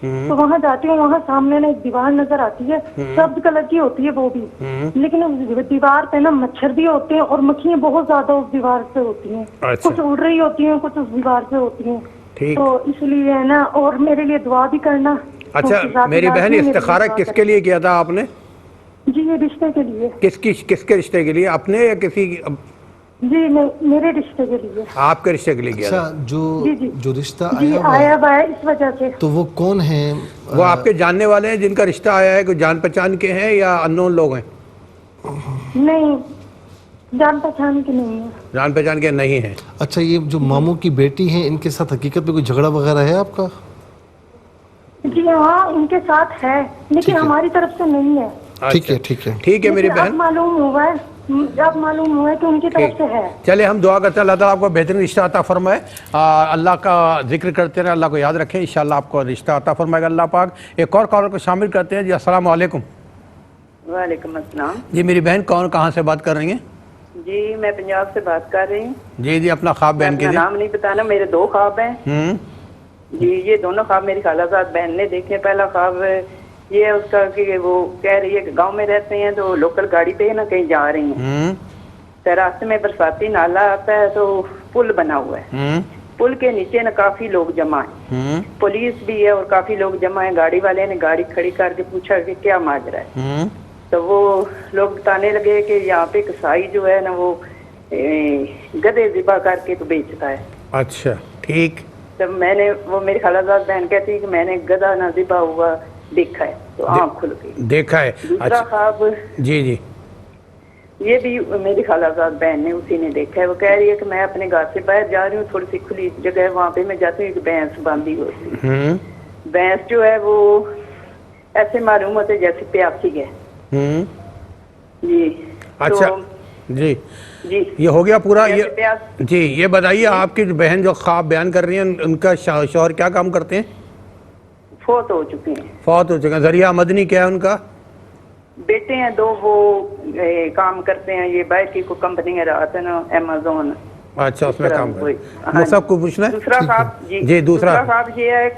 تو وہاں جاتی ہوں, وہاں سامنے نا ایک دیوار نظر آتی ہے, سبز کلر کی ہوتی ہے وہ بھی, لیکن اس دیوار پہ نا مچھر بھی ہوتے ہیں اور مکھیاں بہت زیادہ اس دیوار سے ہوتی ہیں, کچھ اڑ رہی ہوتی ہیں, کچھ اس دیوار سے ہوتی ہیں. تو اس لیے ہے نا, اور میرے لیے دعا بھی کرنا. اچھا میری بہن, استخارہ کس کے لیے کیا تھا آپ نے؟ جی یہ رشتے کے لیے. کس کے رشتے کے لیے, اپنے یا کسی؟ جی میرے رشتے کے لیے. آپ کے رشتے کے لیے کیا تھا؟ اچھا, جو رشتہ آیا ہوا ہے اس وجہ سے. تو وہ کون ہیں؟ وہ آپ کے جاننے والے ہیں جن کا رشتہ آیا ہے, کوئی جان پہچان کے ہیں یا اننون لوگ ہیں؟ نہیں, جان پہچان کے نہیں ہیں. جان پہچان کے نہیں ہیں. اچھا, یہ جو ماموں کی بیٹی ہیں ان کے ساتھ حقیقت میں کوئی جھگڑا وغیرہ ہے آپ کا؟ جی ہاں ان کے ساتھ ہے, لیکن ہماری طرف سے نہیں ہے. ٹھیک ہے, ٹھیک ہے, ٹھیک ہے میری اب بہن, معلوم ہوا ہے کہ ان کی طرف سے ہے. چلے ہم دعا کرتے ہیں اللہ تعالیٰ آپ کو بہترین رشتہ عطا فرمائے. اللہ کا ذکر کرتے رہیں, اللہ کو یاد رکھیں, انشاءاللہ آپ کو رشتہ عطا فرمائے گا اللہ پاک. ایک اور کالر کو شامل کرتے ہیں. جی السلام علیکم. وعلیکم السلام. جی میری بہن کون کہاں سے بات کر رہی ہیں؟ جی میں پنجاب سے بات کر رہی ہوں. جی اپنا خواب بیان کیجیے. نام نہیں بتانا, میرے 2 خواب ہیں. جی یہ دونوں خواب میری خالہ زاد بہن نے دیکھے. پہلا خواب یہ ہے اس کا کہ وہ کہہ رہی ہے کہ گاؤں میں رہتے ہیں تو لوکل گاڑی پہ نا کہیں جا رہی ہیں, تو راستے میں برساتی نالا آتا ہے تو پل بنا ہوا ہے, پل کے نیچے نا کافی لوگ جمع ہیں, پولیس بھی ہے اور کافی لوگ جمع ہیں. گاڑی والے نے گاڑی کھڑی کر کے پوچھا کہ کیا ماجرا ہے, تو وہ لوگ بتانے لگے کہ یہاں پہ کسائی جو ہے نا وہ گدھے ذبح کر کے تو بیچتا ہے. اچھا ٹھیک. تب میں نے, وہ میری خالہ زاد بہن کہتی ہے کہ میں نے گدھا نہ ذبح ہوا دیکھا ہے, تو آنکھ کھل گئی. دیکھا ہے. دوسرا خواب جی یہ بھی میری خالہ زاد بہن نے اسی نے دیکھا ہے. وہ کہہ رہی ہے کہ میں اپنے گھر سے باہر جا رہی ہوں, تھوڑی سی کھلی جگہ ہے, وہاں پہ میں جاتی ہوں, ایک بھینس باندھی ہوتی ہے. بھینس جو ہے وہ ایسے معلوم ہوتے جیسے پیاسی ہے. جی اچھا جی یہ ہو گیا پورا. جی یہ بتائیے آپ کی بہن جو خواب بیان کر رہی ہیں ان کا شوہر کیا کام کرتے ہیں؟ فوت ہو چکے ہیں. فوت ہو چکے ہیں. ذریعہ آمدنی کیا ہے ان کا؟ بیٹے ہیں 2, وہ کام کرتے ہیں, یہ باہر کی کوئی کمپنی ہے رات ہے نا ایمیزون. اچھا اس میں کام کرتے ہیں. سب کو پوچھنا ہے. دوسرا خواب جی دوسرا خواب یہ ہے,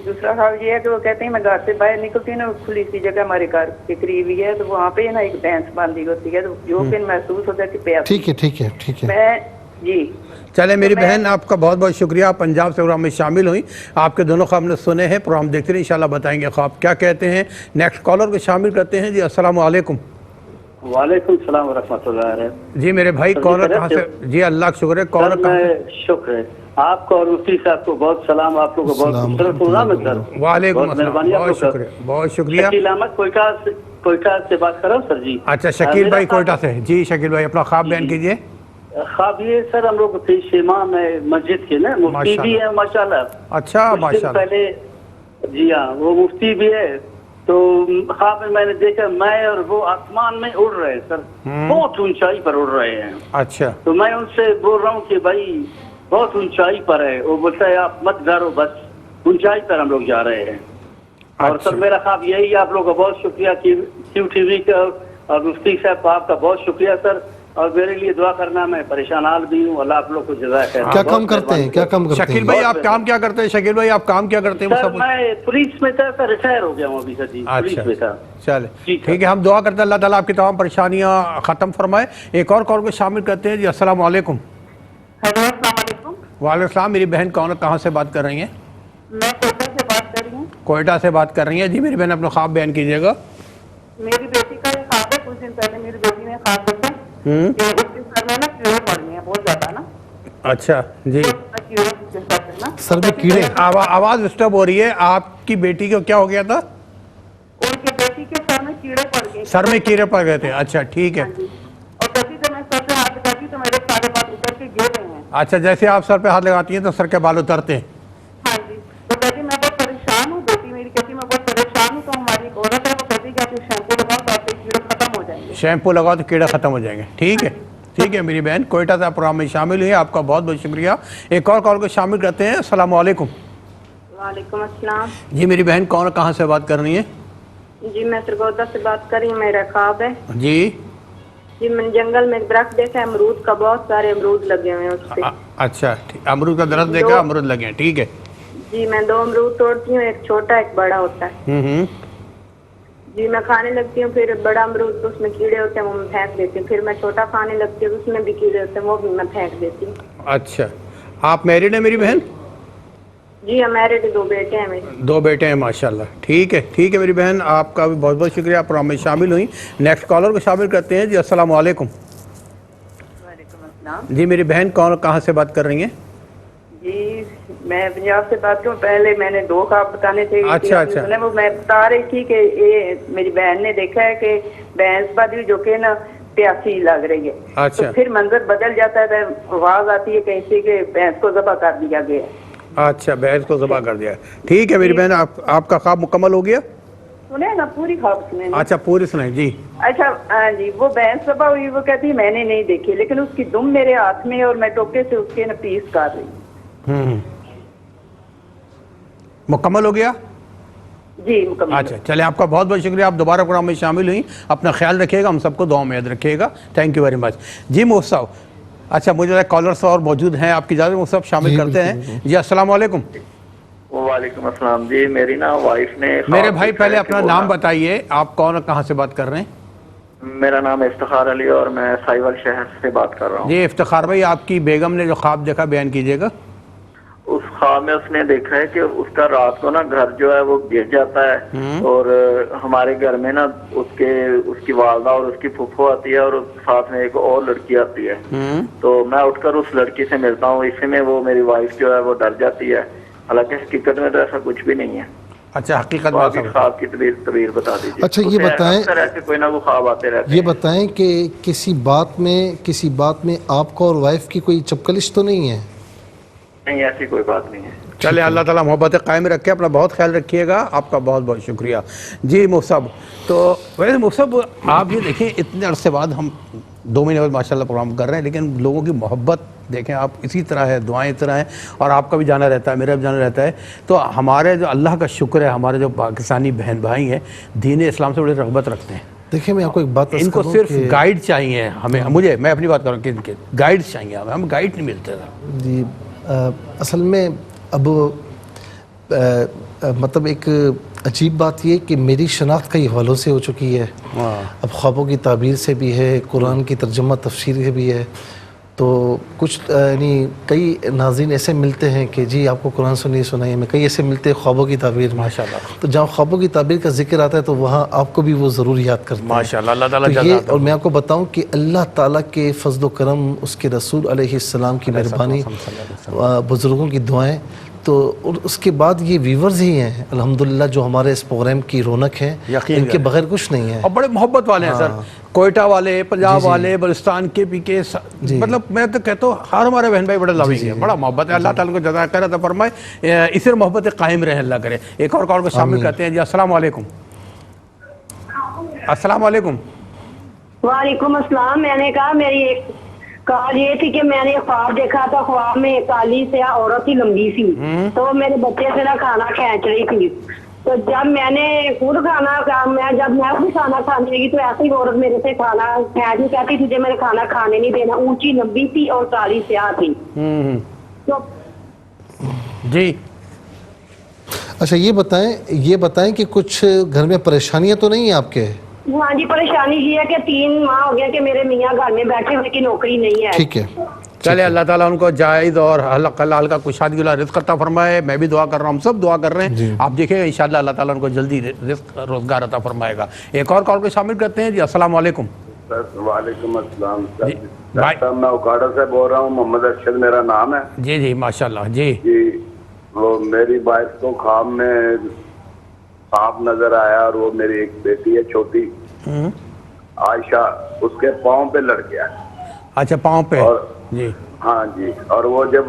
دوسرا خواب یہ ہے کہ وہ کہتے ہیں میں گھر سے باہر نکلتی ہوں نا, کھلی سی جگہ ہمارے گھر کے قریب ہی ہے, تو وہاں پہ نا ایک بھینس باندھی ہوتی ہے, تو جو کہ محسوس ہوتا ہے کہ پیاسی. ٹھیک ہے. میں جی چلے میری بہن آپ کا بہت بہت شکریہ, آپ پنجاب سے پروگرام میں شامل ہوئی. آپ کے دونوں خواب نے سنے ہیں, پروگرام دیکھتے رہے, انشاءاللہ بتائیں گے خواب کیا کہتے ہیں. نیکسٹ کالر کو شامل کرتے ہیں. جی السلام علیکم. وعلیکم السلام ورحمۃ اللہ. جی میرے بھائی کالر کہاں سے؟ جی اللہ کا شکر ہے. کالر کہاں سے؟ شکر ہے آپ کو اور مفتی صاحب کو بہت سلام. آپ کو بہت خوبصورت پروگرام ہے سر. وعلیکم السلام, بہت شکریہ, بہت شکریہ. شکیل احمد کوئٹہ سے بات کر رہا ہوں سر. جی اچھا شکیل بھائی کوئٹہ سے. جی شکیل بھائی اپنا خواب بیان کیجیے. خواب یہ سر, ہم لوگ تھے امام ہے مسجد کے نا, مفتی بھی ہے ماشاءاللہ. اچھا ماشاءاللہ. پہلے جی ہاں وہ مفتی بھی ہے, تو خواب میں نے دیکھا میں اور وہ آسمان میں اڑ رہے ہیں سر, بہت اونچائی پر اڑ رہے ہیں. اچھا تو میں ان سے بول رہا ہوں کہ بھائی بہت اونچائی پر ہے. وہ بولتا ہے آپ مت ڈرو, بس اونچائی پر ہم لوگ جا رہے ہیں. اور سر میرا خواب یہی ہے. آپ لوگوں کا بہت شکریہ کیو ٹی وی کا اور مفتی صاحب آپ کا بہت شکریہ سر. اور میرے لیے دعا کرنا, میں پریشان حال بھی ہوں. اللہ آپ لوگ کو جزائے خیر. کیا کام کرتے ہیں؟ شکیل بھائی آپ کام کیا کرتے ہیں؟ شکیل بھائی آپ کام کیا کرتے ہیں؟ سر میں پولیس میں تھا, ریٹائر ہو گیا ہوں ابھی سر. جی پولیس میں تھا. چلے ٹھیک ہے, ہم دعا کرتے ہیں اللہ تعالیٰ آپ کی تمام پریشانیاں ختم فرمائے. ایک اور کال کو شامل کرتے ہیں. جی السلام علیکم. ہیلو السلام علیکم. وعلیکم السلام. میری بہن کہاں سے بات کر رہی ہیں؟ میں کوئٹہ سے بات کر رہی ہوں. کوئٹہ سے بات کر رہی ہیں. جی میری بہن اپنا خواب بیان کیجیے گا. میری بیٹی کا یہ خواب ہے. کچھ دن پہلے میری بیٹی نے خواب دیکھا کہ اس کے سر میں نا کیڑے پڑ گئے ہیں بہت زیادہ نا. اچھا جی سر میں کیڑے. آواز ڈسٹرب ہو رہی ہے. آپ کی بیٹی کو کیا ہو گیا تھا؟ ان کی بیٹی کے سر میں کیڑے پڑ گئے. سر میں کیڑے پڑ گئے تھے. اچھا ٹھیک ہے. اور جیسے جب میں سر پہ ہاتھ لگاتی تو میرے سارے بال اتر کے گر رہے ہیں. اچھا جیسے آپ سر پہ ہاتھ لگاتی ہیں تو سر کے بال اترتے ہیں. ہاں جی. تو کہتی میں بہت پریشان ہوں. بیٹی میری کہتی میں بہت پریشان ہوں. تو ہماری ایک عورت ہے, وہ کہتی کہ آپ شیمپو لگاؤ تو آپ کے کیڑے ختم ہو جائیں گے. شیمپو لگاؤ تو کیڑے ختم ہو جائیں گے. ٹھیک ہے ٹھیک ہے میری بہن کوئٹہ سے پروگرام میں شامل ہوئی. آپ کا بہت بہت شکریہ. ایک اور کال کو شامل کرتے ہیں. السلام علیکم. وعلیکم السلام. جی میری بہن کہاں سے بات کر رہی ہیں؟ جی میں سرگودا سے بات کر رہی ہوں. میرا خواب ہے جی میں نے جنگل میں ایک درخت دیکھا, امرود کا, بہت سارے امرود لگے ہوئے ہیں اس پہ. اچھا امرود کا درخت دیکھا, امرود لگے ہیں. ٹھیک ہے جی میں 2 امرود توڑتی ہوں, ایک چھوٹا ایک بڑا ہوتا ہے. جی میں کھانے لگتی ہوں, پھر بڑا امرود اس میں کیڑے ہوتے ہیں وہ میں پھینک دیتی ہوں, پھر میں چھوٹا کھانے لگتی ہوں اس میں بھی کیڑے ہوتے ہیں وہ بھی میں پھینک دیتی ہوں. اچھا, آپ میرڈ ہیں میری بہن؟ جی ہم میرڈ 2 بیٹے ہیں میرے. 2 بیٹے ہیں ماشاءاللہ. ٹھیک ہے میری بہن, آپ کا بھی بہت بہت شکریہ, آپ پروگرام میں شامل ہوئیں. نیکسٹ کالر کو شامل کرتے ہیں. جی السلام علیکم. وعلیکم السلام. جی میری بہن کون کہاں سے بات کر رہی ہیں؟ جی میں پنجاب سے بات کروں. پہلے میں نے 2 خواب بتانے تھے. اچھا. وہ میں بتا رہی تھی کہ یہ میری بہن نے دیکھا ہے کہ بھینس بدی جو کہ نا پیاسی لگ رہی ہے. اچھا. تو پھر منظر بدل جاتا ہے, آواز آتی ہے کہیں سے کہ بھینس کو ذبح کر دیا گیا ہے. اچھا, بھینس کو ذبح کر دیا. ٹھیک ہے میری بہن, آپ کا خواب مکمل ہو گیا؟ سنیں نا پوری خواب سنیں. اچھا پوری سنائیں. جی اچھا ہاں جی, وہ بھینس ذبح ہوئی, وہ کہتی ہے میں نے نہیں دیکھی, لیکن اس کی دم میرے ہاتھ میں اور میں ٹوکے سے اس کے نا پیس کر رہی ہوں. مکمل ہو گیا؟ جی مکمل. اچھا چلیں, آپ کا بہت بہت شکریہ, آپ دوبارہ پروگرام میں شامل ہوئیں. اپنا خیال رکھیے گا, ہم سب کو دعاؤں میں یاد رکھیے گا. Thank you very much. جی محسن, اچھا مجھے کالرس اور موجود ہیں, آپ کی اجازت محسن شامل کرتے ہیں. جی السلام علیکم. وعلیکم السلام. جی میری نا وائف نے میرے بھائی پہلے اپنا نام بتائیے, آپ کون اور کہاں سے بات کر رہے ہیں؟ میرا نام افتخار علی اور میں سائیول شہر سے بات کر رہا ہوں. جی افتخار بھائی, آپ کی بیگم نے جو خواب دیکھا بیان کیجیے گا. اس خواب میں اس نے دیکھا ہے کہ اس کا رات کو نا گھر جو ہے وہ گر جاتا ہے, اور ہمارے گھر میں نا اس کی والدہ اور اس کی پھپھو آتی ہے, اور ساتھ میں ایک اور لڑکی آتی ہے. تو میں اٹھ کر اس لڑکی سے ملتا ہوں, اسی میں وہ میری وائف جو ہے وہ ڈر جاتی ہے, حالانکہ حقیقت میں تو ایسا کچھ بھی نہیں ہے. اچھا حقیقت آپ خواب کی تعبیر بتا دیجیے. اچھا یہ بتائیں, ایسے کوئی نہ وہ خواب آتے رہتے ہیں. یہ بتائیں کہ کسی بات میں آپ کو اور وائف کی کوئی چپکلش تو نہیں ہے؟ نہیں ایسی کوئی بات نہیں ہے. چلے, اللہ تعالیٰ محبت قائم رکھے, اپنا بہت خیال رکھیے گا. آپ کا بہت بہت شکریہ. جی مصعب, تو ویسے مصعب آپ یہ دیکھیں اتنے عرصے بعد ہم 2 مہینے بعد ماشاءاللہ پروگرام کر رہے ہیں, لیکن لوگوں کی محبت دیکھیں آپ اسی طرح ہے, دعائیں اس طرح ہیں, اور آپ کا بھی جانا رہتا ہے, میرا بھی جانا رہتا ہے. تو ہمارے جو اللہ کا شکر ہے, ہمارے جو پاکستانی بہن بھائی ہیں دین اسلام سے بڑی رغبت رکھتے ہیں. دیکھیں میں آپ کو ایک بات ان کو صرف گائیڈ چاہیے ہمیں, میں اپنی بات کروں کہ ان کے گائیڈ چاہیے ہمیں گائیڈ نہیں ملتے. جی اصل میں اب مطلب ایک عجیب بات یہ کہ میری شناخت کئی حوالوں سے ہو چکی ہے. اب خوابوں کی تعبیر سے بھی ہے, قرآن کی ترجمہ تفسیر سے بھی ہے. تو کچھ یعنی کئی ناظرین ایسے ملتے ہیں کہ جی آپ کو قرآن سنائیے میں, کئی ایسے ملتے ہیں خوابوں کی تعبیر ماشاءاللہ. تو جہاں خوابوں کی تعبیر کا ذکر آتا ہے تو وہاں آپ کو بھی وہ ضرور یاد کرتے ہیں ماشاءاللہ. اللہ تعالیٰ تو یہ, اور میں آپ کو بتاؤں کہ اللہ تعالیٰ کے فضل و کرم, اس کے رسول علیہ السلام کی مہربانی, بزرگوں کی دعائیں, تو اس کے بعد یہ ویورز ہی ہیں الحمدللہ جو ہمارے اس پروگرام کی رونق ہیں, ان کے بغیر کچھ نہیں ہے. اور بڑے محبت والے ہیں سر, کوئٹہ والے, پنجاب والے, بلوچستان کے پی کے, مطلب میں تو کہتا ہوں ہر ہمارے بہن بھائی بڑے لونگ ہیں, بڑا محبت ہے. اللہ تعالیٰ کو جزائے خیر عطا فرمائے, اسی محبت قائم رہے اللہ کرے. ایک اور کال کو شامل کرتے ہیں. جی السلام علیکم. السلام علیکم. وعلیکم السلام. میں نے کہا میری ایک کال یہ تھی کہ میں نے خواب دیکھا تھا, خواب میں کالی سیاہ عورت ہی لمبی سی, تو میرے بچے سے نا کھانا کھینچ رہی تھی. تو جب میں نے خود جب میں بھی کھانا کھانے لگی تو ایسی ہی عورت میرے سے کھانا کھینچ کہتی تجھے میرے کھانا کھانے نہیں دینا, اونچی لمبی تھی اور کالی سیاہ تھی. تو جی اچھا یہ بتائیں کہ کچھ گھر میں پریشانیاں تو نہیں ہیں آپ کے؟ ہاں جی, پریشانی یہ ہے کہ 3 ماہ ہو گیا کہ میرے میاں گھر میں بیٹھے ہوئے کی نوکری نہیں ہے. ٹھیک ہے, چلے, اللہ تعالیٰ ان کو جائز اور حلال کا کشادگی والا رزق عطا فرمائے. میں بھی دعا کر رہا ہوں, ہم سب دعا کر رہے ہیں. آپ دیکھیں گے انشاءاللہ اللہ تعالیٰ ان کو جلدی رزق روزگار عطا فرمائے گا. ایک اور کال کو شامل کرتے ہیں. جی السلام علیکم. وعلیکم السلام. میں اوکاڑا سے بول رہا ہوں, محمد ارشد میرا نام ہے. جی جی ماشاءاللہ. جی وہ میری وائف کو خواب میں سانپ نظر آیا, اور وہ میری ایک بیٹی ہے چھوٹی عائشہ, اس کے پاؤں پہ لڑ گیا. اچھا پاؤں پہ. جی ہاں جی, اور وہ جب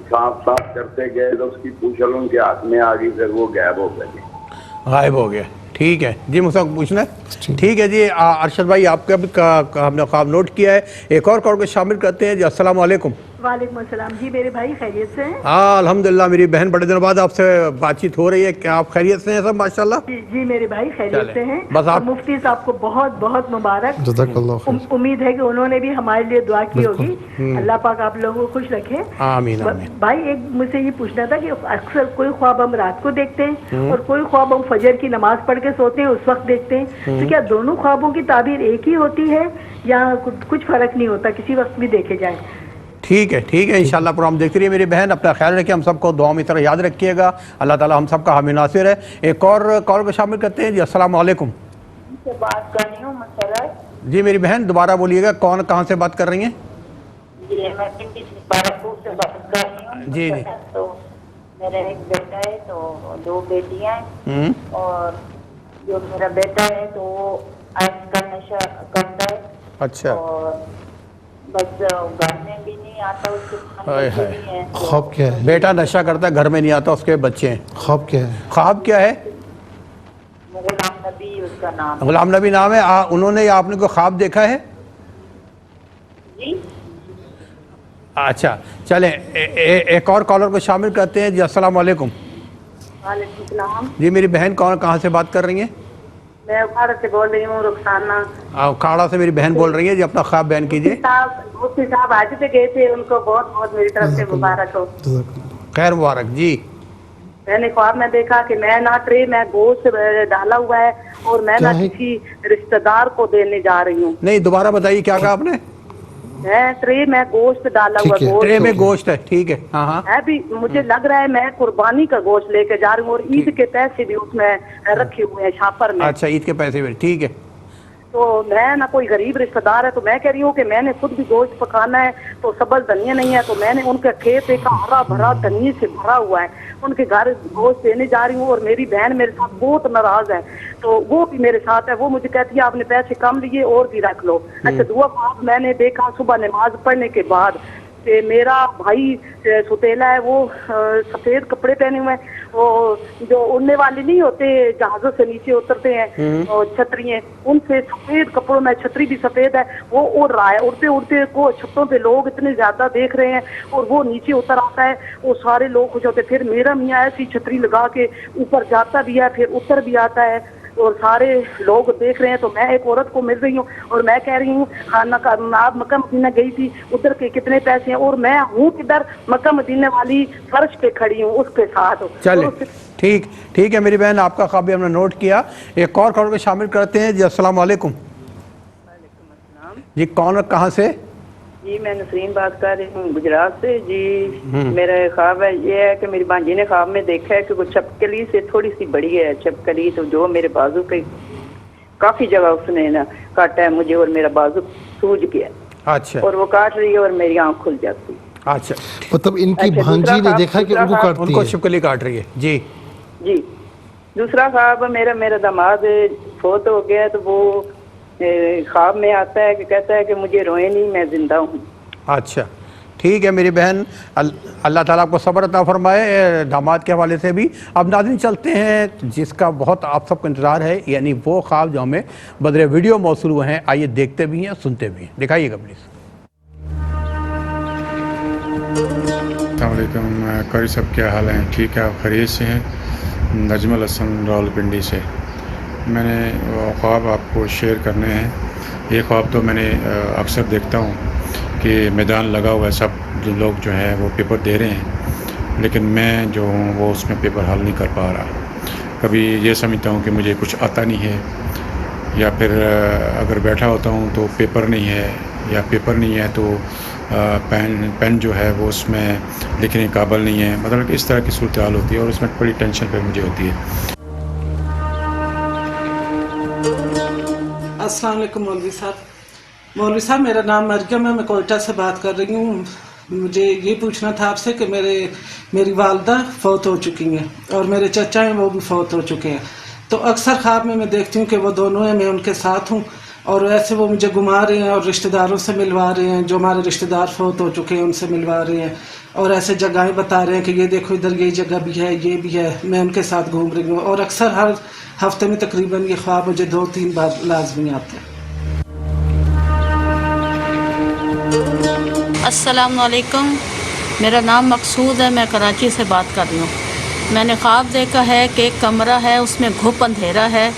سانپ کرتے گئے تو اس کی پوچھل ان کے ہاتھ میں آ گئی, پھر وہ غائب ہو گیا. ٹھیک ہے جی, مجھ سے پوچھنا ہے. ٹھیک ہے جی ارشد بھائی, آپ کا بھی ہم نے خواب نوٹ کیا ہے. ایک اور کال کو شامل کرتے ہیں. جی السلام علیکم. وعلیکم السلام جی میرے بھائی خیریت سے ہیں؟ ہاں الحمدللہ میری بہن بڑے دنوں بعد آپ سے بات چیت ہو رہی ہے. کیا آپ خیریت سے ہیں سب ماشاءاللہ؟ جی میرے بھائی خیریت سے ہیں. بس اور مفتی صاحب کو بہت بہت مبارک. جزاک اللہ خیر. امید ہے کہ انہوں نے بھی ہمارے لیے دعا کی ہوگی. اللہ پاک آپ لوگوں کو خوش رکھے. آمین آمین. بھائی ایک مجھ سے یہ پوچھنا تھا کہ اکثر کوئی خواب ہم رات کو دیکھتے ہیں اور کوئی خواب ہم فجر کی نماز پڑھ کے سوتے ہیں اس وقت دیکھتے ہیں, تو کیا دونوں خوابوں کی تعبیر ایک ہی ہوتی ہے یا کچھ فرق نہیں ہوتا, کسی وقت بھی دیکھے جائیں؟ ٹھیک ہے انشاءاللہ پروگرام دیکھتی رہیے میری بہن, اپنا خیال رکھیے, ہم سب کو دعا میں طرح یاد رکھیے گا. اللہ تعالی ہم سب کا حامی ناصر ہے. ایک اور کال کو شامل کرتے ہیں. جی السلام علیکم. سے بات کر رہی ہوں مسرت. جی میری بہن دوبارہ بولیے گا, کون کہاں سے بات کر رہی ہیں؟ جی میں پنڈی سے بارہپور سے بات کر رہی ہوں. جی تو میرا ایک بیٹا ہے تو 2 بیٹیاں ہیں, اور جو میرا بیٹا ہے تو وہ آئس کا نشہ کرتا ہے. اچھا. اور بس گھر میں بھی نہیں آتا, اس کے نہیں ہے. خواب کیا ہے؟ بیٹا نشہ کرتا ہے, گھر میں نہیں آتا, اس کے بچے ہیں. خواب کیا ہے؟ خواب کیا ہے؟ غلام نبی اس کا نام. غلام نبی نام ہے. انہوں نے یا آپ نے کوئی خواب دیکھا ہے؟ جی اچھا چلیں ایک اور کالر کو شامل کرتے ہیں. جی السلام علیکم. وعلیکم السلام. جی میری بہن کہاں سے بات کر رہی ہیں؟ میں اکھاڑا سے بول رہی ہوں, رخسانہ. اکھاڑا سے میری بہن بول رہی ہے. جی اپنا خواب بیان کیجیے. مفتی صاحب حج پہ گئے تھے, ان کو بہت بہت میری طرف سے مبارک ہو. خیر مبارک. جی میں نے خواب میں دیکھا کہ میں نہ ٹرے میں گوشت ڈالا ہوا ہے اور میں نہ کسی رشتہ دار کو دینے جا رہی ہوں. نہیں دوبارہ بتائیے کیا کہا آپ نے؟ ٹرے میں گوشت ڈالا ہوا, ٹرے میں گوشت ہے. ٹھیک ہے. ہاں ہے بھی مجھے لگ رہا ہے میں قربانی کا گوشت لے کے جا رہی ہوں, اور عید کے پیسے بھی اس میں رکھے ہوئے ہیں شاپر میں. اچھا عید کے پیسے بھی. ٹھیک ہے. تو میں نہ کوئی غریب رشتہ دار ہے, تو میں کہہ رہی ہوں کہ میں نے خود بھی گوشت پکانا ہے, تو سبز دھنیا نہیں ہے, تو میں نے ان کے کھیت دیکھا ہرا بھرا دھنی سے بھرا ہوا ہے, ان کے گھر گوشت دینے جا رہی ہوں. اور میری بہن میرے ساتھ بہت ناراض ہے, تو وہ بھی میرے ساتھ ہے. وہ مجھے کہتی ہے آپ نے پیسے کم لیے اور بھی رکھ لو. اچھا دعا خواب میں نے دیکھا صبح نماز پڑھنے کے بعد کہ میرا بھائی ستیلا ہے, وہ سفید کپڑے پہنے ہوئے ہیں, وہ جو اڑنے والے نہیں ہوتے جہازوں سے نیچے اترتے ہیں چھتری, ان سے سفید کپڑوں میں, چھتری بھی سفید ہے, وہ اڑ رہا ہے. اڑتے اڑتے کو چھتوں پہ لوگ اتنے زیادہ دیکھ رہے ہیں, اور وہ نیچے اتر آتا ہے, وہ سارے لوگ خوش ہوتے. پھر میرا میاں ایسی چھتری لگا کے اوپر جاتا بھی ہے, پھر اتر بھی آتا ہے, اور سارے لوگ دیکھ رہے ہیں. تو میں ایک عورت کو مل رہی ہوں اور میں کہہ رہی ہوں خانہ کا آپ مکہ مدینہ گئی تھی, ادھر کے کتنے پیسے ہیں, اور میں ہوں کدھر مکہ مدینہ والی فرش پہ کھڑی ہوں اس کے ساتھ. چلے ٹھیک ہے میری بہن, آپ کا خواب بھی ہم نے نوٹ کیا. ایک اور کال کو شامل کرتے ہیں. جی السلام علیکم. وعلیکم السلام. جی کون کہاں سے؟ جی میں نسرین بات کر رہی ہوں گجرات سے. جی میرا خواب ہے یہ ہے کہ میری بانجی نے خواب میں دیکھا ہے کہ وہ چھپکلی سے تھوڑی سی بڑی ہے. چھپکلی تو جو میرے بازو پہ کافی جگہ اس نے نا کاٹا ہے مجھے, اور میرا بازو سوج گیا. اچھا. اور وہ کاٹ رہی ہے اور میری آنکھ کھل جاتی. اچھا مطلب ان کی بھانجی نے دیکھا کہ ان کو کاٹتی ہے, ان کو چھپکلی کاٹ رہی ہے. جی دوسرا خواب میرا داماد فوت ہو گیا, تو وہ خواب میں آتا ہے کہ کہتا ہے کہ مجھے روئے نہیں, میں زندہ ہوں. اچھا ٹھیک ہے میری بہن, اللہ تعالیٰ آپ کو صبر عطا فرمائے داماد کے حوالے سے بھی. اب ناظرین چلتے ہیں جس کا بہت آپ سب کو انتظار ہے, یعنی وہ خواب جو ہمیں بدر ویڈیو موصول ہوئے ہیں. آئیے دیکھتے بھی ہیں سنتے بھی ہیں, دکھائیے گا پلیز. السلام علیکم. قاری صاحب کیا حال ہیں؟ ٹھیک ہے, آپ خیریت سے ہیں؟ نجم الحسن راولپنڈی سے. میں نے وہ خواب آپ کو شیئر کرنے ہیں. یہ خواب تو میں نے اکثر دیکھتا ہوں کہ میدان لگا ہوا ہے, سب جو لوگ جو ہیں وہ پیپر دے رہے ہیں, لیکن میں جو ہوں وہ اس میں پیپر حل نہیں کر پا رہا. کبھی یہ سمجھتا ہوں کہ مجھے کچھ آتا نہیں ہے, یا پھر اگر بیٹھا ہوتا ہوں تو پیپر نہیں ہے, یا پیپر نہیں ہے تو پین جو ہے وہ اس میں لکھنے قابل نہیں ہے. مطلب کہ اس طرح کی صورتحال ہوتی ہے, اور اس میں بڑی ٹینشن پہ مجھے ہوتی ہے. السلام علیکم مولوی صاحب. مولوی صاحب میرا نام مریم ہے, میں کوئٹہ سے بات کر رہی ہوں. مجھے یہ پوچھنا تھا آپ سے کہ میری والدہ فوت ہو چکی ہیں, اور میرے چچا ہیں وہ بھی فوت ہو چکے ہیں. تو اکثر خواب میں دیکھتی ہوں کہ وہ دونوں ہیں, میں ان کے ساتھ ہوں, اور ایسے وہ مجھے گھما رہے ہیں اور رشتہ داروں سے ملوا رہے ہیں, جو ہمارے رشتہ دار فوت ہو چکے ہیں ان سے ملوا رہے ہیں, اور ایسے جگہیں بتا رہے ہیں کہ یہ دیکھو ادھر یہ جگہ بھی ہے, یہ بھی ہے. میں ان کے ساتھ گھوم رہی ہوں, اور اکثر ہر ہفتے میں تقریباً یہ خواب مجھے 2-3 بار لازمی آتے ہیں. السلام علیکم، میرا نام مقصود ہے، میں کراچی سے بات کر رہی ہوں۔ میں نے خواب دیکھا ہے کہ ایک کمرہ ہے، اس میں گھپ اندھیرا ہے،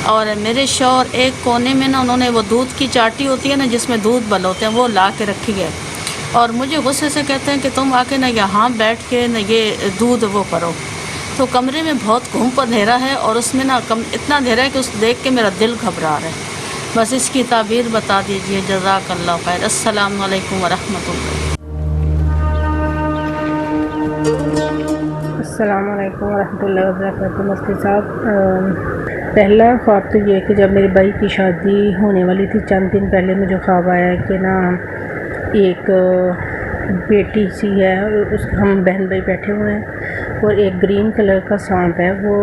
اور میرے شوہر ایک کونے میں نا انہوں نے وہ دودھ کی چاٹی ہوتی ہے نا جس میں دودھ بلوتے ہیں، وہ لا کے رکھی ہے، اور مجھے غصے سے کہتے ہیں کہ تم آ کے نا یہاں بیٹھ کے نا یہ دودھ وہ کرو۔ تو کمرے میں بہت گھپ اندھیرا ہے، اور اس میں نا اتنا اندھیرا ہے کہ اس دیکھ کے میرا دل گھبرا رہا ہے۔ بس اس کی تعبیر بتا دیجئے، جزاک اللہ خیر۔ السلام علیکم ورحمۃ اللہ۔ السلام علیکم ورحمۃ اللہ وبرکاتہ۔ مفتی صاحب، پہلا خواب تو یہ کہ جب میرے بھائی کی شادی ہونے والی تھی چند دن پہلے مجھے خواب آیا کہ نا ایک بیٹی سی ہے، ہم بہن بھائی بیٹھے ہوئے ہیں، اور ایک گرین کلر کا سانپ ہے، وہ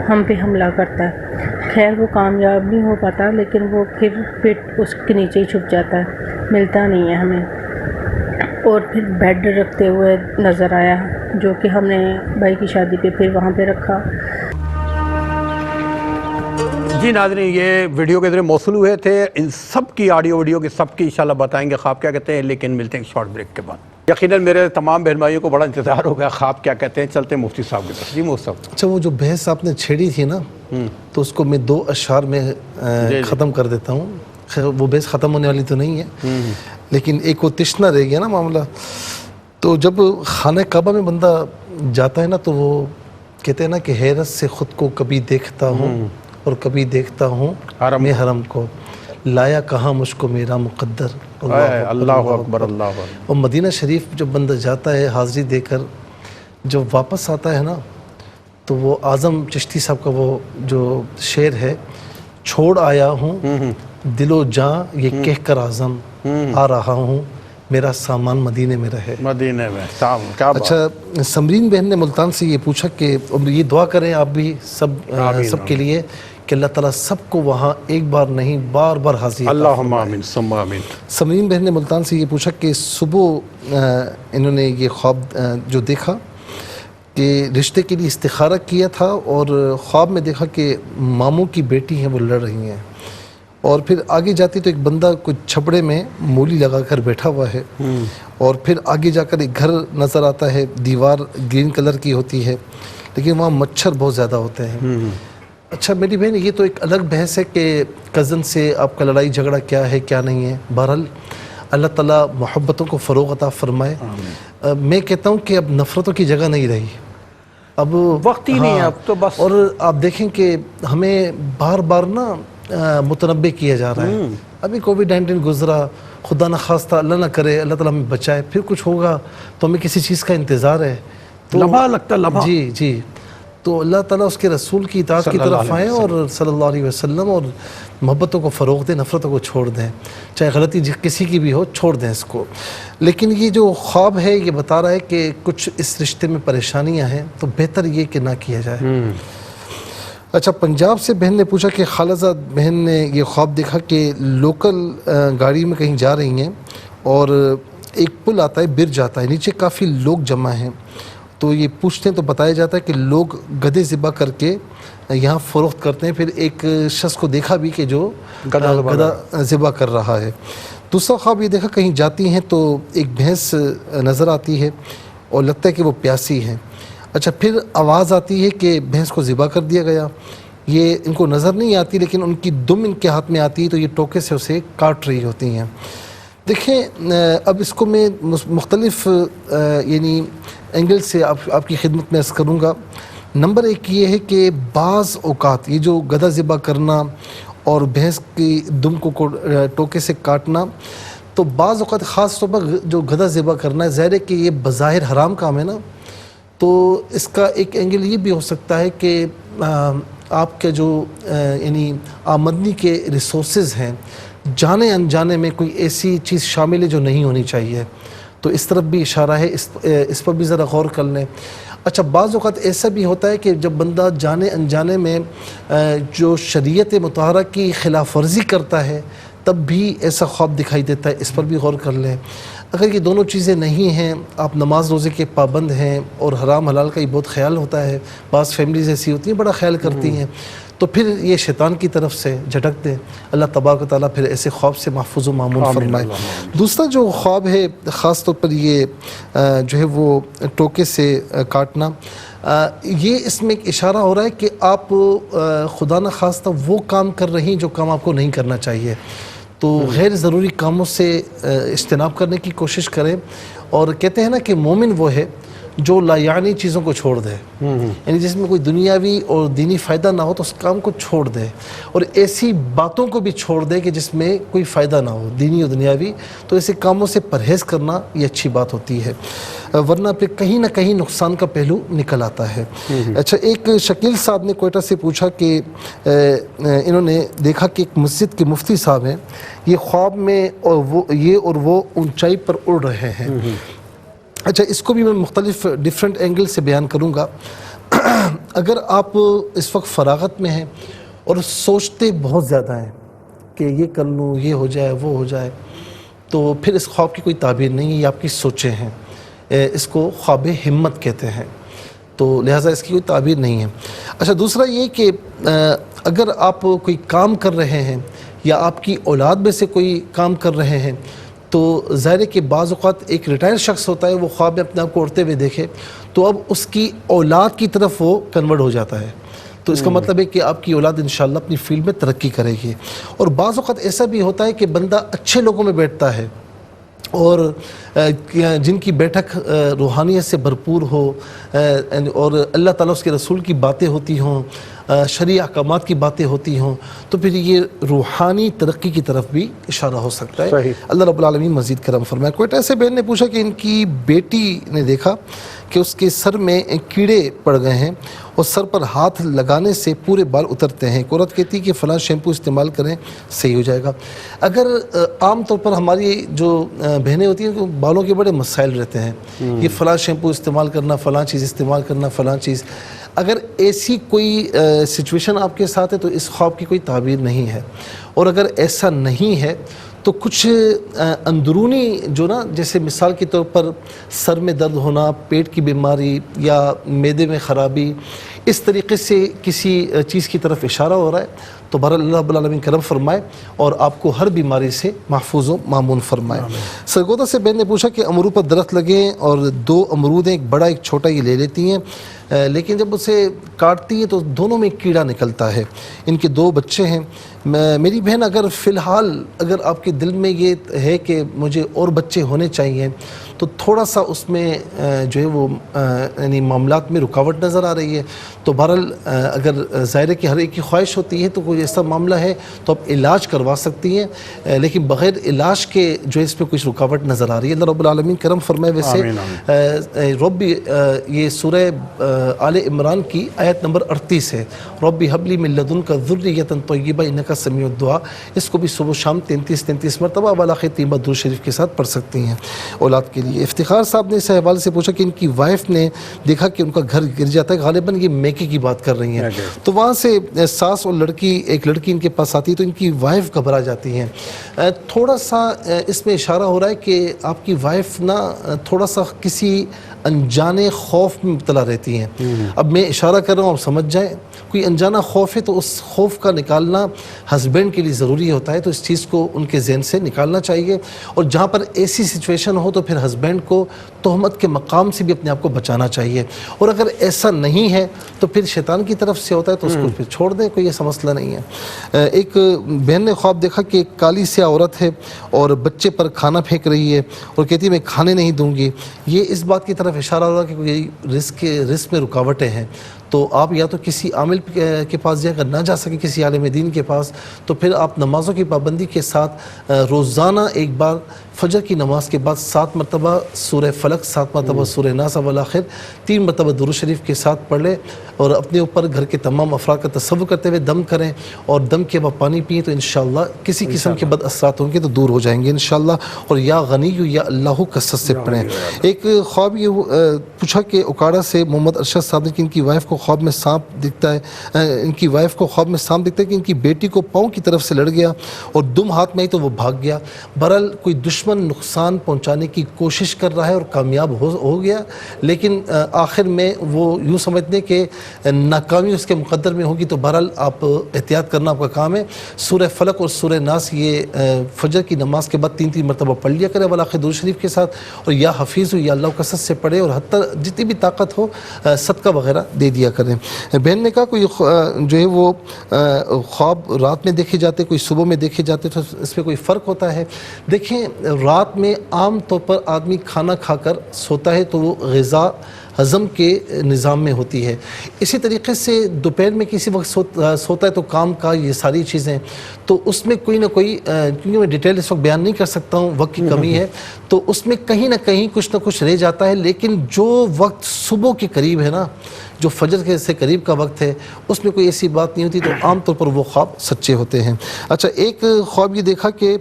ہم پہ حملہ کرتا ہے۔ خیر وہ کامیاب نہیں ہو پاتا، لیکن وہ پھر پیٹ اس کے نیچے ہی چھپ جاتا ہے، ملتا نہیں ہے ہمیں۔ اور پھر بیڈ رکھتے ہوئے نظر آیا، جو کہ ہم نے بھائی کی شادی پہ پھر وہاں پہ رکھا۔ جی ناظرین، یہ ویڈیو کے ذریعے موصول ہوئے تھے، ان سب کی آڈیو ویڈیو کی سب کی انشاءاللہ بتائیں گے خواب کیا کہتے ہیں، لیکن ملتے ہیں ایک شارٹ بریک کے بعد۔ یقیناً میرے تمام بہن بھائیوں کو بڑا انتظار ہو گیا خواب کیا کہتے ہیں، چلتے ہیں مفتی صاحب کے پاس۔ جی مفتی صاحب۔ اچھا، وہ جو بحث آپ نے چھیڑی تھی نا، تو اس کو میں 2 اشعار میں ختم کر دیتا ہوں۔ خیر وہ بحث ختم ہونے والی تو نہیں ہے، لیکن ایک وہ تشنہ رہ گیا نا معاملہ۔ تو جب خانہ کعبہ میں بندہ جاتا ہے نا، تو وہ کہتے ہیں نا کہ حیرت سے خود کو کبھی دیکھتا ہوں اور کبھی دیکھتا ہوں میں حرم کو، لایا کہاں مجھ کو میرا مقدر۔ اللہ اکبر، اللہ اکبر۔ اور مدینہ شریف جب بندہ جاتا ہے حاضری دے کر، جب واپس آتا ہے نا، تو وہ اعظم چشتی صاحب کا وہ جو شعر ہے، چھوڑ آیا ہوں دل و جاں یہ کہہ کر اعظم، آ رہا ہوں میرا سامان مدینے میں رہے۔ مدینے میں کیا بات۔ اچھا، سمرین بہن نے ملتان سے یہ پوچھا کہ یہ دعا کریں آپ بھی سب کے لیے کہ اللہ تعالیٰ سب کو وہاں ایک بار نہیں بار بار حاضر۔ اللہم آمین ثم آمین۔ سمرین بہن نے ملتان سے یہ پوچھا کہ صبح انہوں نے یہ خواب جو دیکھا کہ رشتے کے لیے استخارہ کیا تھا، اور خواب میں دیکھا کہ ماموں کی بیٹی ہیں وہ لڑ رہی ہیں، اور پھر آگے جاتی تو ایک بندہ کچھ چھپڑے میں مولی لگا کر بیٹھا ہوا ہے، اور پھر آگے جا کر ایک گھر نظر آتا ہے، دیوار گرین کلر کی ہوتی ہے، لیکن وہاں مچھر بہت زیادہ ہوتے ہیں۔ اچھا میری بہن، یہ تو ایک الگ بحث ہے کہ کزن سے آپ کا لڑائی جھگڑا کیا ہے کیا نہیں ہے۔ بہرحال اللہ تعالیٰ محبتوں کو فروغ عطا فرمائے۔ میں کہتا ہوں کہ اب نفرتوں کی جگہ نہیں رہی، اب وقت ہی نہیں ہے اب تو بس۔ اور آپ دیکھیں کہ ہمیں بار بار نا متنبع کیا جا رہا ہے۔ ابھی کووڈ-19 گزرا، خدا نخواستہ اللہ نہ کرے، اللہ تعالیٰ ہمیں بچائے، پھر کچھ ہوگا تو ہمیں کسی چیز کا انتظار ہے، تو لمحہ لگتا لمحہ۔ جی، تو اللہ تعالیٰ اس کے رسول کی اطاعت کی طرف آئیں اور صلی اللہ علیہ وسلم، اور محبتوں کو فروغ دیں، نفرتوں کو چھوڑ دیں، چاہے غلطی کسی کی بھی ہو چھوڑ دیں اس کو۔ لیکن یہ جو خواب ہے یہ بتا رہا ہے کہ کچھ اس رشتے میں پریشانیاں ہیں، تو بہتر یہ کہ نہ کیا جائے۔ اچھا، پنجاب سے بہن نے پوچھا کہ خالہ زاد بہن نے یہ خواب دیکھا کہ لوکل گاڑی میں کہیں جا رہی ہیں، اور ایک پل آتا ہے، برج آتا ہے، نیچے کافی لوگ جمع ہیں، تو یہ پوچھتے ہیں تو بتایا جاتا ہے کہ لوگ گدھے ذبح کر کے یہاں فروخت کرتے ہیں۔ پھر ایک شخص کو دیکھا بھی کہ جو گدھا ذبح کر رہا ہے۔ دوسرا خواب یہ دیکھا کہیں جاتی ہیں تو ایک بھینس نظر آتی ہے اور لگتا ہے کہ وہ پیاسی ہے۔ اچھا، پھر آواز آتی ہے کہ بھینس کو ذبح کر دیا گیا۔ یہ ان کو نظر نہیں آتی، لیکن ان کی دم ان کے ہاتھ میں آتی ہے، تو یہ ٹوکے سے اسے کاٹ رہی ہوتی ہیں۔ دیکھیں، اب اس کو میں مختلف یعنی اینگل سے آپ کی خدمت میں عرض کروں گا۔ نمبر 1 یہ ہے کہ بعض اوقات یہ جو گدھا ذبح کرنا اور بھینس کی دم کو ٹوکے سے کاٹنا، تو بعض اوقات خاص طور پر جو گدھا ذبح کرنا ہے، ظاہر ہے کہ یہ بظاہر حرام کام ہے نا، تو اس کا ایک اینگل یہ بھی ہو سکتا ہے کہ آپ کے جو یعنی آمدنی کے ریسورسز ہیں، جانے انجانے میں کوئی ایسی چیز شامل ہے جو نہیں ہونی چاہیے، تو اس طرف بھی اشارہ ہے، اس پر بھی ذرا غور کر لیں۔ اچھا، بعض اوقات ایسا بھی ہوتا ہے کہ جب بندہ جانے انجانے میں جو شریعت مطہرہ کی خلاف ورزی کرتا ہے، تب بھی ایسا خواب دکھائی دیتا ہے، اس پر بھی غور کر لیں۔ اگر یہ دونوں چیزیں نہیں ہیں، آپ نماز روزے کے پابند ہیں اور حرام حلال کا یہ بہت خیال ہوتا ہے، بعض فیملیز ایسی ہوتی ہیں بڑا خیال کرتی ہیں، تو پھر یہ شیطان کی طرف سے جھٹک دیں. اللہ تبارک و تعالیٰ پھر ایسے خواب سے محفوظ و معمون فرمائے. دوسرا جو خواب ہے خاص طور پر یہ جو ہے وہ ٹوکے سے کاٹنا، یہ اس میں ایک اشارہ ہو رہا ہے کہ آپ خدا نخواستہ وہ کام کر رہی ہیں جو کام آپ کو نہیں کرنا چاہیے. تو غیر ضروری کاموں سے اجتناب کرنے کی کوشش کریں. اور کہتے ہیں نا کہ مومن وہ ہے جو لا یعنی چیزوں کو چھوڑ دے، یعنی جس میں کوئی دنیاوی اور دینی فائدہ نہ ہو تو اس کام کو چھوڑ دے، اور ایسی باتوں کو بھی چھوڑ دے کہ جس میں کوئی فائدہ نہ ہو دینی اور دنیاوی. تو ایسے کاموں سے پرہیز کرنا یہ اچھی بات ہوتی ہے، ورنہ پھر کہیں نہ کہیں نقصان کا پہلو نکل آتا ہے. اچھا، ایک شکیل صاحب نے کوئٹہ سے پوچھا کہ انہوں نے دیکھا کہ ایک مسجد کے مفتی صاحب ہیں، یہ خواب میں اور وہ اونچائی پر اڑ رہے ہیں. اچھا، اس کو بھی میں مختلف ڈیفرنٹ اینگل سے بیان کروں گا. اگر آپ اس وقت فراغت میں ہیں اور سوچتے بہت زیادہ ہیں کہ یہ کر لوں، یہ ہو جائے، وہ ہو جائے، تو پھر اس خواب کی کوئی تعبیر نہیں ہے، یہ آپ کی سوچیں ہیں. اس کو خواب ہمت کہتے ہیں، تو لہٰذا اس کی کوئی تعبیر نہیں ہے. اچھا، دوسرا یہ کہ اگر آپ کوئی کام کر رہے ہیں یا آپ کی اولاد میں سے کوئی کام کر رہے ہیں، تو ظاہر ہے کہ بعض اوقات ایک ریٹائر شخص ہوتا ہے، وہ خواب میں اپنے آپ کو اڑتے ہوئے دیکھے تو اب اس کی اولاد کی طرف وہ کنورٹ ہو جاتا ہے. تو اس کا مطلب ہے کہ آپ کی اولاد انشاءاللہ اپنی فیلڈ میں ترقی کرے گی. اور بعض اوقات ایسا بھی ہوتا ہے کہ بندہ اچھے لوگوں میں بیٹھتا ہے اور جن کی بیٹھک روحانیت سے بھرپور ہو اور اللہ تعالیٰ اس کے رسول کی باتیں ہوتی ہوں، شرعی احکامات کی باتیں ہوتی ہوں، تو پھر یہ روحانی ترقی کی طرف بھی اشارہ ہو سکتا ہے. صحیح. اللہ رب العالمین مزید کرم فرمائے. کوئی ایسے بہن نے پوچھا کہ ان کی بیٹی نے دیکھا کہ اس کے سر میں کیڑے پڑ گئے ہیں اور سر پر ہاتھ لگانے سے پورے بال اترتے ہیں. عورت کہتی ہے کہ فلاں شیمپو استعمال کریں صحیح ہو جائے گا. اگر عام طور پر ہماری جو بہنیں ہوتی ہیں تو بالوں کے بڑے مسائل رہتے ہیں، یہ فلاں شیمپو استعمال کرنا، فلاں چیز استعمال کرنا، فلاں چیز. اگر ایسی کوئی سچویشن آپ کے ساتھ ہے تو اس خواب کی کوئی تعبیر نہیں ہے. اور اگر ایسا نہیں ہے تو کچھ اندرونی جو نا، جیسے مثال کے طور پر سر میں درد ہونا، پیٹ کی بیماری یا معدے میں خرابی، اس طریقے سے کسی چیز کی طرف اشارہ ہو رہا ہے تو بہرحال اللہ رب العالمین کرم فرمائے اور آپ کو ہر بیماری سے محفوظ و معمون فرمائے. سرگودا سے بہن نے پوچھا کہ امرود پر درخت لگے ہیں اور 2 امرود ہیں، ایک بڑا ایک چھوٹا، یہ لے لیتی ہیں لیکن جب اسے کاٹتی ہے تو دونوں میں کیڑا نکلتا ہے. ان کے 2 بچے ہیں. میری بہن اگر فی الحال اگر آپ کے دل میں یہ ہے کہ مجھے اور بچے ہونے چاہیے تو تھوڑا سا اس میں جو ہے وہ یعنی معاملات میں رکاوٹ نظر آ رہی ہے، تو بہرحال اگر ظاہر ہے کہ ہر ایک کی خواہش ہوتی ہے تو کوئی ایسا معاملہ ہے تو آپ علاج کروا سکتی ہیں، لیکن بغیر علاج کے جو اس میں کچھ رکاوٹ نظر آ رہی ہے. اللہ رب العالمین کرم فرمائے. ویسے ربی یہ سورہ آل عمران کی آیت نمبر 38 ہے، ربی حبلی من لدنک ذریۃ طیبہ انک سمیع الدعاء. اس کو بھی صبح شام 33 مرتبہ بالاخر 3 بار درود شریف کے ساتھ پڑھ سکتی ہیں اولاد کے لیے. افتخار صاحب نے اس حوالے سے پوچھا کہ ان کی وائف نے دیکھا کہ ان کا گھر گر جاتا ہے، غالباً یہ میکے کی بات کر رہی ہیں، تو وہاں سے ساس اور ایک لڑکی ان کے پاس آتی ہے تو ان کی وائف گھبرا جاتی ہیں. تھوڑا سا اس میں اشارہ ہو رہا ہے کہ آپ کی وائف نا تھوڑا سا کسی انجانے خوف میں مبتلا رہتی ہیں. اب میں اشارہ کر رہا ہوں، آپ سمجھ جائیں. کوئی انجانہ خوف ہے تو اس خوف کا نکالنا ہسبینڈ کے لیے ضروری ہوتا ہے، تو اس چیز کو ان کے ذہن سے نکالنا چاہیے. اور جہاں پر ایسی سچویشن ہو تو پھر ہسبینڈ کو تہمت کے مقام سے بھی اپنے آپ کو بچانا چاہیے. اور اگر ایسا نہیں ہے تو پھر شیطان کی طرف سے ہوتا ہے تو اس کو پھر چھوڑ دیں، کوئی ایسا مسئلہ نہیں ہے. ایک بہن نے خواب دیکھا کہ ایک کالی سیاہ عورت ہے اور بچے پر کھانا پھینک رہی ہے اور کہتی ہے میں کھانے نہیں دوں گی. یہ اس بات کی طرف اشارہ ہو رہا کہ کوئی رزق میں رکاوٹیں ہیں، تو آپ یا تو کسی عامل کے پاس جائیں، اگر نہ جا سکے کسی عالم دین کے پاس تو پھر آپ نمازوں کی پابندی کے ساتھ روزانہ ایک بار فجر کی نماز کے بعد 7 مرتبہ سورہ فلق، 7 مرتبہ سورہ ناس والآخر، 3 مرتبہ درود شریف کے ساتھ پڑھ لیں اور اپنے اوپر گھر کے تمام افراد کا تصور کرتے ہوئے دم کریں اور دم کے بعد پانی پئیں تو انشاءاللہ کسی قسم کے بد اثرات ہوں گے تو دور ہو جائیں گے انشاءاللہ. اور یا غنی یا اللہ کثرت سے پڑھیں. ایک خواب یہ پوچھا کہ اکاڑا سے محمد ارشد صاحب نے کہ ان کی وائف کو کو خواب میں سانپ دکھتا ہے، ان کی وائف کو خواب میں سانپ دکھتا ہے کہ ان کی بیٹی کو پاؤں کی طرف سے لڑ گیا اور دم ہاتھ میں آئی تو وہ بھاگ گیا۔ بہرحال کوئی دشمن نقصان پہنچانے کی کوشش کر رہا ہے اور کامیاب ہو گیا، لیکن آخر میں وہ یوں سمجھتے ہیں کہ ناکامی اس کے مقدر میں ہوگی، تو بہرحال آپ احتیاط کرنا آپ کا کام ہے۔ سورہ فلق اور سورہ ناس یہ فجر کی نماز کے بعد 3 مرتبہ پڑھ لیا کرے ولا درود شریف کے ساتھ، اور یا حفیظ ہو یا اللہ کثرت سے پڑھے، اور حتیٰ جتنی بھی طاقت ہو صدقہ وغیرہ دے دیا کریں۔ بہن نے کہا کوئی جو ہے وہ خواب رات میں دیکھے جاتے، کوئی صبح میں دیکھے جاتے، تو اس میں کوئی فرق ہوتا ہے؟ دیکھیں، رات میں عام طور پر آدمی کھانا کھا کر سوتا ہے تو وہ غذا ہضم کے نظام میں ہوتی ہے، اسی طریقے سے دوپہر میں کسی وقت سوتا ہے تو کام کا یہ ساری چیزیں، تو اس میں کوئی نہ کوئی، کیونکہ میں ڈیٹیل اس وقت بیان نہیں کر سکتا ہوں، وقت کی کمی ہے، تو اس میں کہیں نہ کہیں کچھ نہ کچھ رہ جاتا ہے، لیکن جو وقت صبح کے قریب ہے نا، جو فجر کے سے قریب کا وقت ہے، اس میں کوئی ایسی بات نہیں ہوتی، تو عام طور پر وہ خواب سچے ہوتے ہیں۔ اچھا، ایک خواب یہ دیکھا کہ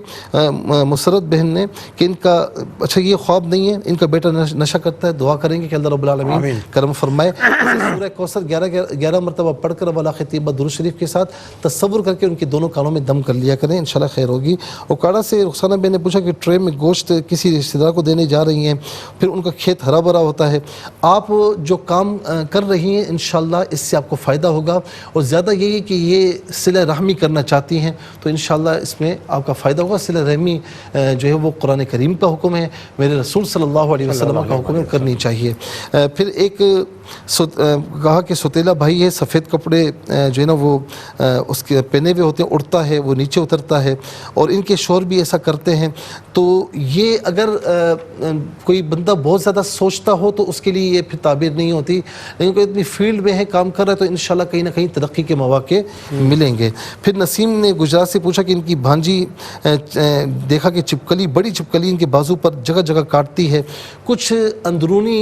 مسرت بہن نے کہ ان کا، اچھا یہ خواب نہیں ہے، ان کا بیٹا نشہ کرتا ہے، دعا کریں گے کہ اللہ رب العالمین کرم فرمائے۔ سورہ کوثر 11 مرتبہ پڑھ کر والا خطیبہ درود شریف کے ساتھ تصور کر کے ان کے دونوں کانوں میں دم کر لیا کریں، انشاءاللہ خیر ہوگی۔ اوکاڑا سے رخسانہ بہن نے پوچھا کہ ٹرے میں گوشت کسی رشتہ دار کو دینے جا رہی ہیں، پھر ان کا کھیت ہرا بھرا ہوتا ہے، آپ جو کام کر رہی ہیں انشاءاللہ اس سے آپ کو فائدہ ہوگا، اور زیادہ یہی ہے کہ یہ صلہ رحمی کرنا چاہتی ہیں تو انشاءاللہ اس میں آپ کا فائدہ ہوگا۔ صلہ رحمی جو ہے وہ قرآن کریم کا حکم ہے، میرے رسول صلی اللہ علیہ وسلم کا حکم ہے، کرنی چاہیے۔ پھر ایک کہا کہ ستیلا بھائی ہے، سفید کپڑے جو ہے نا وہ اس کے پہنے ہوئے ہوتے ہیں، اڑتا ہے وہ نیچے اترتا ہے، اور ان کے شوہر بھی ایسا کرتے ہیں، تو یہ اگر کوئی بندہ بہت زیادہ سوچتا ہو تو اس کے لیے یہ پھر تعبیر نہیں ہوتی، لیکن کوئی اتنی فیلڈ میں ہے، کام کر رہا ہے، تو انشاءاللہ کہیں نہ کہیں ترقی کے مواقع ملیں گے۔ پھر نسیم نے گجرات سے پوچھا کہ ان کی بھانجی دیکھا کہ چپکلی، بڑی چپکلی ان کے بازو پر جگہ جگہ کاٹتی ہے، کچھ اندرونی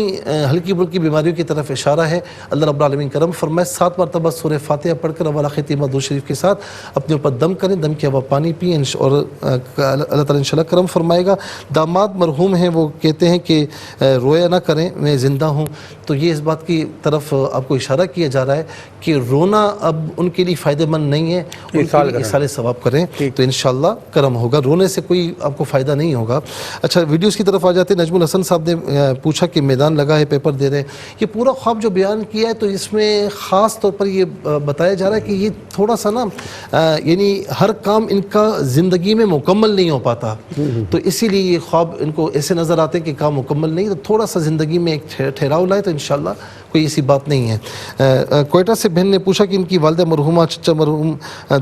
ہلکی بلکی بیماریوں کی طرف اشارہ ہے، اللہ رب العالمین کرم فرمائے۔ 7 مرتبہ سورہ فاتحہ پڑھ کر اولا ختیمہ درود شریف کے ساتھ اپنے اوپر دم کریں، دم کے علاوہ پانی پئیں، اور اللہ تعالیٰ انشاءاللہ کرم فرمائے گا۔ داماد مرحوم ہیں، وہ کہتے ہیں کہ رویا نہ کریں، میں زندہ ہوں، تو یہ اس بات کی طرف آپ کو اشارہ کیا جا رہا ہے کہ رونا اب ان کے لیے فائدہ مند نہیں ہے، ان کے لیے اصالِ ثواب کریں تو انشاءاللہ کرم ہوگا، رونے سے کوئی آپ کو فائدہ نہیں ہوگا۔ اچھا، ویڈیوز کی طرف آ جاتے ہیں۔ نجم الحسن صاحب نے پوچھا کہ میدان لگا ہے، پیپر دے رہے ہیں، یہ پورا خواب جو بیان کیا ہے تو اس میں خاص طور پر یہ بتایا جا رہا ہے کہ یہ تھوڑا سا نا یعنی ہر کام ان کا زندگی میں مکمل نہیں ہو پاتا، تو اسی لیے یہ خواب ان کو ایسے نظر آتے ہیں کہ کام مکمل نہیں، تو تھوڑا سا زندگی میں ایک ٹھہراؤ لائے تو انشاءاللہ کوئی ایسی بات نہیں ہے۔ کوئٹہ سے بہن نے پوچھا کہ ان کی والدہ مرحومہ چچا مرحوم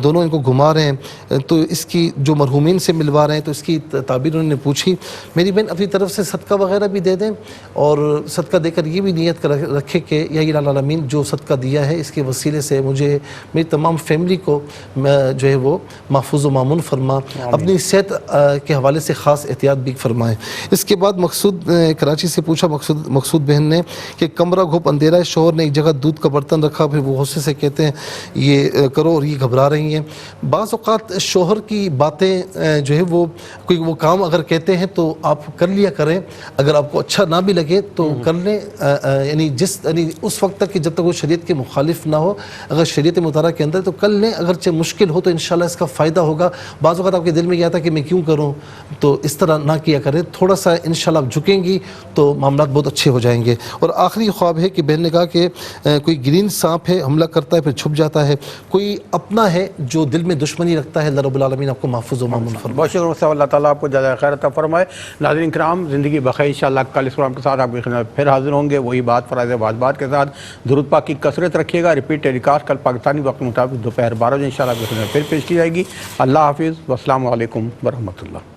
دونوں ان کو گھما رہے ہیں، تو اس کی جو مرحومین سے ملوا رہے ہیں تو اس کی تعبیر انہوں نے پوچھی۔ میری بہن اپنی طرف سے صدقہ وغیرہ بھی دے دیں، اور صدقہ دے کر یہ بھی نیت کر رکھے کہ یا الہ العالمین جو صدقہ دیا ہے اس کے وسیلے سے مجھے میری تمام فیملی کو جو ہے وہ محفوظ و مامون فرما، اپنی صحت کے حوالے سے خاص احتیاط بھی فرمائیں۔ اس کے بعد مقصود کراچی سے پوچھا مقصود بہن نے کہ کمرہ گھپ اندھیرا ہے، شوہر نے ایک جگہ دودھ کا برتن رکھا، پھر وہ غصے سے کہتے ہیں یہ کرو، اور یہ گھبرا رہی ہیں۔ بعض اوقات شوہر کی باتیں جو ہے وہ کوئی وہ کام اگر کہتے ہیں تو آپ کر لیا کریں، اگر آپ کو اچھا نہ بھی لگے تو کر لیں، یعنی اس وقت تک کہ جب تک وہ شریعت کے مخالف نہ ہو، اگر شریعت مطالعہ کے اندر تو کر لیں، اگرچہ مشکل ہو تو انشاءاللہ اس کا فائدہ ہوگا۔ بعض اوقات آپ کے دل میں یہ آتا ہے کہ میں کیوں کروں، تو اس طرح نہ کیا کریں، تھوڑا سا انشاءاللہ آپ جھکیں گی تو معاملات بہت اچھے ہو جائیں گے۔ اور آخری خواب ہے کہ بہن نے کہا کہ کوئی گرین سانپ ہے، حملہ کرتا ہے پھر چھپ جاتا ہے، کوئی اپنا ہے جو دل میں دشمنی رکھتا ہے، اللہ رب العالمین آپ کو محفوظ و مامون فرمائے۔ بہت شکریہ صاحب، اللہ تعالیٰ آپ کو جزائے خیر عطا فرمائے۔ ناظرین کرام، زندگی بخیر، انشاءاللہ کل اس پروگرام کے ساتھ آپ کی خدمت میں پھر حاضر ہوں گے، وہی بات فرائض واجبات کے ساتھ۔ درود پاک کی کثرت رکھیے گا۔ ریپیٹ ٹیلی کاسٹ کل پاکستانی وقت کے مطابق دوپہر 12 بجے انشاءاللہ آپ کی خدمت میں پھر پیش کی جائے گی۔ اللہ حافظ، والسلام علیکم ورحمۃ اللہ۔